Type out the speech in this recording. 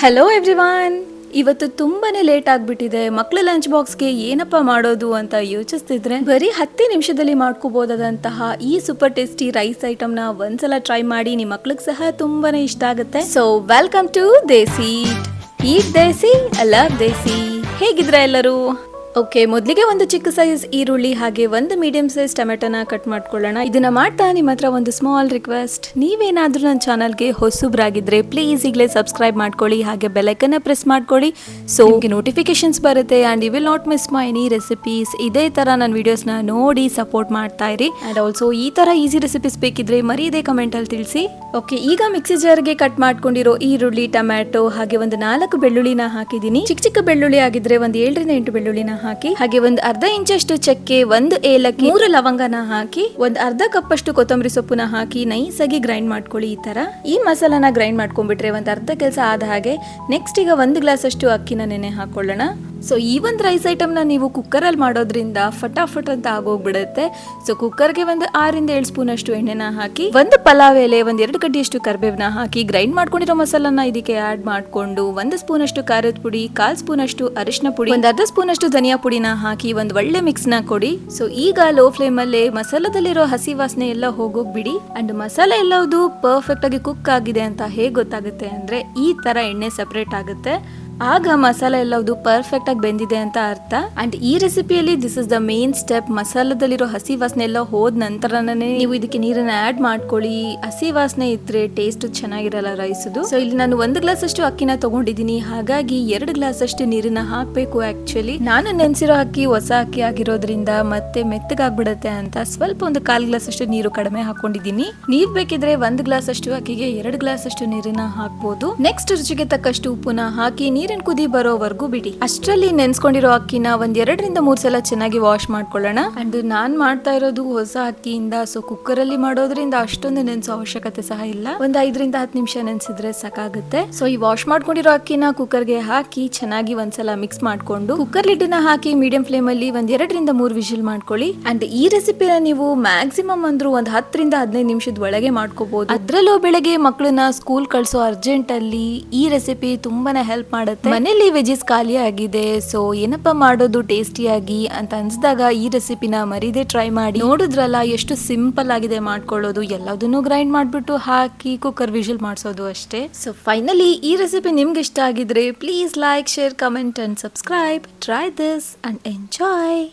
Hello everyone. ಇವತ್ತು ತುಂಬಾನೇ late ಆಗ್ಬಿಟ್ಟಿದೆ. ಮಕ್ಕಳ ಲಂಚ್ ಬಾಕ್ಸ್ಗೆ ಏನಪ್ಪ ಮಾಡೋದು ಅಂತ ಯೋಚಿಸ್ತಿದ್ರೆ ಬರೀ 10 ನಿಮಿಷದಲ್ಲಿ ಮಾಡ್ಕೋಬಹುದಾದಂತಹ ಈ ಸೂಪರ್ ಟೇಸ್ಟಿ ರೈಸ್ ಐಟಮ್ನ ಒಂದ್ಸಲ ಟ್ರೈ ಮಾಡಿ. ನಿಮ್ಮ ಮಕ್ಳಿಗೆ ಸಹ ತುಂಬಾನೇ ಇಷ್ಟ ಆಗುತ್ತೆ. So welcome to Desi Eat Desi, I love Desi. ಹೇಗಿದ್ರೆ ಎಲ್ಲರೂ? ಓಕೆ, ಮೊದಲಿಗೆ ಒಂದು ಚಿಕ್ಕ ಸೈಜ್ ಈರುಳ್ಳಿ ಹಾಗೆ ಒಂದು ಮೀಡಿಯಂ ಸೈಜ್ ಟೊಮೆಟೊನ ಕಟ್ ಮಾಡ್ಕೊಳ್ಳೋಣ. ಇದನ್ನ ಮಾಡ್ತಾ ನಿಮ್ಮ ಹತ್ರ ಒಂದು ಸ್ಮಾಲ್ ರಿಕ್ವೆಸ್ಟ್, ನೀವೇನಾದ್ರೂ ನನ್ನ ಚಾನಲ್ಗೆ ಹೊಸಬ್ರಾಗಿದ್ರೆ ಪ್ಲೀಸ್ ಈಗಲೇ ಸಬ್ಸ್ಕ್ರೈಬ್ ಮಾಡ್ಕೊಳ್ಳಿ ಹಾಗೆ ಬೆಲ್ ಐಕನ್ ಪ್ರೆಸ್ ಮಾಡ್ಕೊಳ್ಳಿ. ಸೊ ನೋಟಿಫಿಕೇಶನ್ಸ್ ಬರುತ್ತೆ and you will not miss my any recipes. ಇದೇ ತರ ನನ್ನ ವಿಡಿಯೋಸ್ನ ನೋಡಿ ಸಪೋರ್ಟ್ ಮಾಡ್ತಾ ಇರಿ. ಅಂಡ್ ಆಲ್ಸೋ ಈ ತರ ಈಸಿ ರೆಸಿಪೀಸ್ ಬೇಕಿದ್ರೆ ಮರೀದೇ ಕಮೆಂಟ್ ಅಲ್ಲಿ ತಿಳಿಸಿ. ಓಕೆ, ಈಗ ಮಿಕ್ಸಿ ಜಾರ್ಗೆ ಕಟ್ ಮಾಡ್ಕೊಂಡಿರೋ ಈರುಳ್ಳಿ, ಟೊಮ್ಯಾಟೊ ಹಾಗೆ ಒಂದು 4 ಬೆಳ್ಳುಳ್ಳಿನ ಹಾಕಿದೀನಿ. ಚಿಕ್ಕ ಚಿಕ್ಕ ಬೆಳ್ಳುಳ್ಳಿ ಆಗಿದ್ರೆ ಒಂದು 7 ರಿಂದ 8 ಬೆಳ್ಳುಳ್ಳಿನ ಹಾಕಿ, ಹಾಗೆ ಒಂದು ಅರ್ಧ ಇಂಚಷ್ಟು ಚಕ್ಕೆ, 1 ಏಲಕ್ಕಿ, 3 ಲವಂಗನ ಹಾಕಿ, ಒಂದು ಅರ್ಧ ಕಪ್ ಅಷ್ಟು ಕೊತ್ತಂಬರಿ ಸೊಪ್ಪುನ ಹಾಕಿ ನೈಸ್ ಆಗಿ ಗ್ರೈಂಡ್ ಮಾಡ್ಕೊಳ್ಳಿ. ಈ ತರ ಈ ಮಸಾಲಾನ ಗ್ರೈಂಡ್ ಮಾಡ್ಕೊಂಡ್ಬಿಟ್ರೆ ಒಂದು ಅರ್ಧ ಕೆಲಸ ಆದ ಹಾಗೆ. ನೆಕ್ಸ್ಟ್ ಈಗ 1 ಗ್ಲಾಸ್ ಅಷ್ಟು ಅಕ್ಕಿನ ನೆನೆ ಹಾಕೊಳ್ಳೋಣ. ಸೊ ಈ ಒಂದು ರೈಸ್ ಐಟಮ್ನ ನೀವು ಕುಕ್ಕರಲ್ಲಿ ಮಾಡೋದ್ರಿಂದ ಫಟಾಫಟ್ ಅಂತ ಆಗೋಗ್ಬಿಡುತ್ತೆ. ಸೊ ಕುಕ್ಕರ್ಗೆ ಒಂದು 6 ರಿಂದ 7 ಸ್ಪೂನ್ ಅಷ್ಟು ಎಣ್ಣೆನ ಹಾಕಿ, ಒಂದು ಪಲಾವ್ ಎಲೆ, 1-2 ಕಡ್ಡಿಯಷ್ಟು ಕರಿಬೇವನ್ನ ಹಾಕಿ, ಗ್ರೈಂಡ್ ಮಾಡ್ಕೊಂಡಿರೋ ಮಸಾಲಾನ ಇದಕ್ಕೆ ಆಡ್ ಮಾಡ್ಕೊಂಡು 1 ಸ್ಪೂನ್ ಅಷ್ಟು ಖಾರದ ಪುಡಿ, 1/4 ಸ್ಪೂನ್ ಅಷ್ಟು ಅರಿಶಿನ ಪುಡಿ, ಒಂದು ಅರ್ಧ ಸ್ಪೂನ್ ಅಷ್ಟು ಧನಿಯಾ ಪುಡಿನ ಹಾಕಿ ಒಂದು ಒಳ್ಳೆ ಮಿಕ್ಸ್ ನ ಕೊಡಿ. ಸೊ ಈಗ ಲೋ ಫ್ಲೇಮ್ ಅಲ್ಲೇ ಮಸಾಲದಲ್ಲಿರೋ ಹಸಿ ವಾಸನೆ ಎಲ್ಲ ಹೋಗೋಗ್ಬಿಡಿ. ಅಂಡ್ ಮಸಾಲೆ ಎಲ್ಲವುದು ಪರ್ಫೆಕ್ಟ್ ಆಗಿ ಕುಕ್ ಆಗಿದೆ ಅಂತ ಹೇಗೆ ಗೊತ್ತಾಗುತ್ತೆ ಅಂದ್ರೆ ಈ ತರ ಎಣ್ಣೆ ಸೆಪರೇಟ್ ಆಗುತ್ತೆ, ಆಗ ಮಸಾಲೆ ಎಲ್ಲವುದು ಪರ್ಫೆಕ್ಟ್ ಆಗಿ ಬೆಂದಿದೆ ಅಂತ ಅರ್ಥ. ಅಂಡ್ ಈ ರೆಸಿಪಿಯಲ್ಲಿ this is the main step. ಮಸಾಲದಲ್ಲಿರೋ ಹಸಿ ವಾಸನೆ ಎಲ್ಲ ಹೋದ ನಂತರನೇ ನೀವು ಇದಕ್ಕೆ ನೀರನ್ನ ಆಡ್ ಮಾಡ್ಕೊಳ್ಳಿ. ಹಸಿ ವಾಸನೆ ಇದ್ರೆ ಟೇಸ್ಟ್ ಚೆನ್ನಾಗಿರಲ್ಲ ರೈಸ್ದು. ಸೊ ಇಲ್ಲಿ ನಾನು 1 ಗ್ಲಾಸ್ ಅಷ್ಟು ಅಕ್ಕಿನ ತಗೊಂಡಿದ್ದೀನಿ, ಹಾಗಾಗಿ 2 ಗ್ಲಾಸ್ ಅಷ್ಟು ನೀರನ್ನ ಹಾಕ್ಬೇಕು. ಆಕ್ಚುಲಿ ನಾನು ನೆನ್ಸಿರೋ ಅಕ್ಕಿ ಹೊಸ ಅಕ್ಕಿ ಆಗಿರೋದ್ರಿಂದ ಮತ್ತೆ ಮೆತ್ತಗಾಗ್ಬಿಡತ್ತೆ ಅಂತ ಸ್ವಲ್ಪ ಒಂದು 1/4 ಗ್ಲಾಸ್ ಅಷ್ಟು ನೀರು ಕಡಿಮೆ ಹಾಕೊಂಡಿದ್ದೀನಿ. ನೀರ್ ಬೇಕಿದ್ರೆ 1 ಗ್ಲಾಸ್ ಅಷ್ಟು ಅಕ್ಕಿಗೆ 2 ಗ್ಲಾಸ್ ಅಷ್ಟು ನೀರನ್ನ ಹಾಕ್ಬೋದು. ನೆಕ್ಸ್ಟ್ ರುಚಿಗೆ ತಕ್ಕಷ್ಟು ಉಪ್ಪುನ ಹಾಕಿ ನೀರಿನ ಕುದಿ ಬರೋವರೆಗೂ ಬಿಡಿ. ಅಷ್ಟರಲ್ಲಿ ನೆನ್ಸ್ಕೊಂಡಿರೋ ಅಕ್ಕಿನ 1-2 ರಿಂದ 3 ಸಲ ಚೆನ್ನಾಗಿ ವಾಶ್ ಮಾಡ್ಕೊಳ್ಳೋಣ. ಅಂಡ್ ನಾನ್ ಮಾಡ್ತಾ ಇರೋದು ಹೊಸ ಅಕ್ಕಿಯಿಂದ, ಸೊ ಕುಕ್ಕರ್ ಅಲ್ಲಿ ಮಾಡೋದ್ರಿಂದ ಅಷ್ಟೊಂದು ನೆನ್ಸೋ ಅವಶ್ಯಕತೆ ಸಹ ಇಲ್ಲ. ಒಂದು 5 ರಿಂದ 10 ನಿಮಿಷ ನೆನ್ಸಿದ್ರೆ ಸಾಕಾಗುತ್ತೆ. ಸೊ ಈ ವಾಶ್ ಮಾಡ್ಕೊಂಡಿರೋ ಅಕ್ಕಿನ ಕುಕ್ಕರ್ಗೆ ಹಾಕಿ ಚೆನ್ನಾಗಿ ಒಂದ್ಸಲ ಮಿಕ್ಸ್ ಮಾಡ್ಕೊಂಡು ಕುಕ್ಕರ್ ಲಿಡ್ ನ ಹಾಕಿ ಮೀಡಿಯಂ ಫ್ಲೇಮ್ ಅಲ್ಲಿ 1-2 ರಿಂದ 3 ವಿಷಲ್ ಮಾಡ್ಕೊಳ್ಳಿ. ಅಂಡ್ ಈ ರೆಸಿಪಿನ ನೀವು ಮ್ಯಾಕ್ಸಿಮಮ್ ಅಂದ್ರೂ ಒಂದು 10 ರಿಂದ 15 ನಿಮಿಷದ ಒಳಗೆ ಮಾಡ್ಕೋಬಹುದು. ಅದ್ರಲ್ಲೂ ಬೆಳಗ್ಗೆ ಮಕ್ಕಳನ್ನ ಸ್ಕೂಲ್ ಕಳ್ಸೋ ಅರ್ಜೆಂಟ್ ಅಲ್ಲಿ ಈ ರೆಸಿಪಿ ತುಂಬಾನೇ ಹೆಲ್ಪ್ ಮಾಡುತ್ತೆ. ಮನೇಲಿ ವೆಜಿಸ್ ಖಾಲಿ ಆಗಿದೆ, ಸೊ ಏನಪ್ಪಾ ಮಾಡೋದು ಟೇಸ್ಟಿಯಾಗಿ ಅಂತ ಅನ್ಸಿದಾಗ ಈ ರೆಸಿಪಿನ ಮರೀದೆ ಟ್ರೈ ಮಾಡಿ. ನೋಡಿದ್ರಲ್ಲ ಎಷ್ಟು ಸಿಂಪಲ್ ಆಗಿದೆ ಮಾಡ್ಕೊಳ್ಳೋದು. ಎಲ್ಲದನ್ನು ಗ್ರೈಂಡ್ ಮಾಡ್ಬಿಟ್ಟು ಹಾಕಿ ಕುಕ್ಕರ್ ವಿಷಲ್ ಮಾಡಿಸೋದು ಅಷ್ಟೇ. ಸೊ ಫೈನಲಿ ಈ ರೆಸಿಪಿ ನಿಮ್ಗೆ ಇಷ್ಟ ಆಗಿದ್ರೆ please like, share, comment and subscribe. Try this and enjoy.